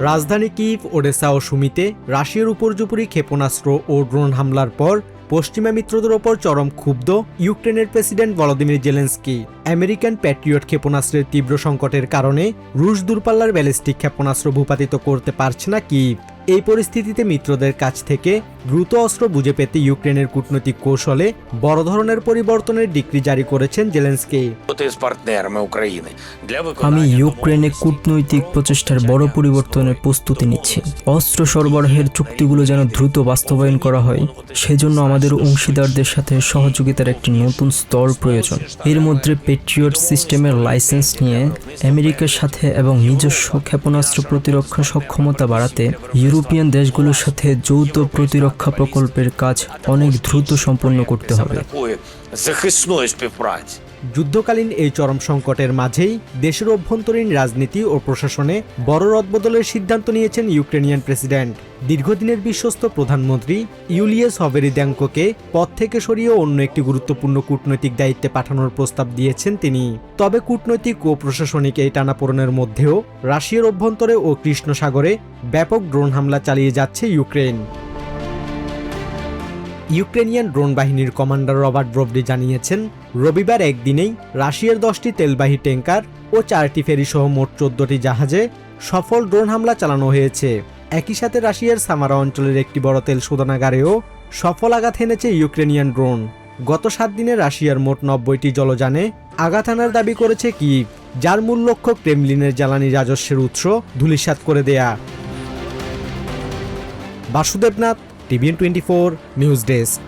রাজধানী Kyiv, Odessa ও সুমিতে রাশিয়ার উপর্যুপরি ক্ষেপণাস্ত্র ও ড্রোন হামলার পর পশ্চিমা মিত্রদের ওপর চরম ক্ষুব্ধ ইউক্রেনের president Volodymyr Zelensky. American Patriot ক্ষেপণাস্ত্রের তীব্র সংকটের কারণে রুশ দূরপাল্লার ব্যালিস্টিক ক্ষেপণাস্ত্র ভূপাতিত করতে পারছে না কিভ। এই পরিস্থিতিতে মিত্রদের কাছ থেকে দ্রুত অস্ত্র বুঝে পেতে ইউক্রেনের কূটনৈতিক কৌশলে বড় ধরনের পরিবর্তনের ডিক্রি জারি করেছেন জেলেনস্কি। আমি ইউক্রেনে কূটনৈতিক প্রচেষ্টার বড় পরিবর্তনের প্রস্তুতি নিচ্ছি। অস্ত্র সরবরাহের চুক্তিগুলো যেন দ্রুত বাস্তবায়ন করা হয়, সেজন্য আমাদের অংশীদারদের সাথে সহযোগিতার একটি নতুন স্তর প্রয়োজন। এর মধ্যে প্যাট্রিয়ট সিস্টেমের লাইসেন্স নিয়ে আমেরিকার সাথে এবং নিজস্ব ক্ষেপণাস্ত্র প্রতিরক্ষা সক্ষমতা বাড়াতে ইউরোপিয়ান দেশগুলোর সাথে যৌথ প্রতিরক্ষা প্রকল্পের কাজ অনেক দ্রুত সম্পন্ন করতে হবে। যুদ্ধকালীন এই চরম সংকটের মাঝেই দেশের অভ্যন্তরীণ রাজনীতি ও প্রশাসনে বড় রদবদলের সিদ্ধান্ত নিয়েছেন ইউক্রেনিয়ান প্রেসিডেন্ট। দীর্ঘদিনের বিশ্বস্ত প্রধানমন্ত্রী ইউলিয়াস সভেরিদেঙ্কোকে পদ থেকে সরিয়ে অন্য একটি গুরুত্বপূর্ণ কূটনৈতিক দায়িত্বে পাঠানোর প্রস্তাব দিয়েছেন তিনি। তবে কূটনৈতিক ও প্রশাসনিক এই টানাপোড়েনের মধ্যেও রাশিয়ার অভ্যন্তরে ও কৃষ্ণ সাগরে ব্যাপক ড্রোন হামলা চালিয়ে যাচ্ছে ইউক্রেন। ইউক্রেনিয়ান ড্রোন বাহিনীর কমান্ডার রবার্ট ব্রোভডি জানিয়েছেন, রবিবার একদিনেই রাশিয়ার 10টি তেলবাহী ট্যাঙ্কার ও 4টি ফেরি সহ মোট 14টি জাহাজে সফল ড্রোন হামলা চালানো হয়েছে। একই সাথে রাশিয়ার সামারা অঞ্চলের একটি বড় তেল শোধনাগারেও সফল আঘাত হেনেছে ইউক্রেনিয়ান ড্রোন। গত 7 দিনে রাশিয়ার মোট 90টি জলযানে আঘাত হানার দাবি করেছে কিভ, যার মূল লক্ষ্য ক্রেমলিনের জ্বালানি রাজস্বের উৎস ধূলিসাৎ করে দেয়া। Basudeb Nath, TVN24 news desk.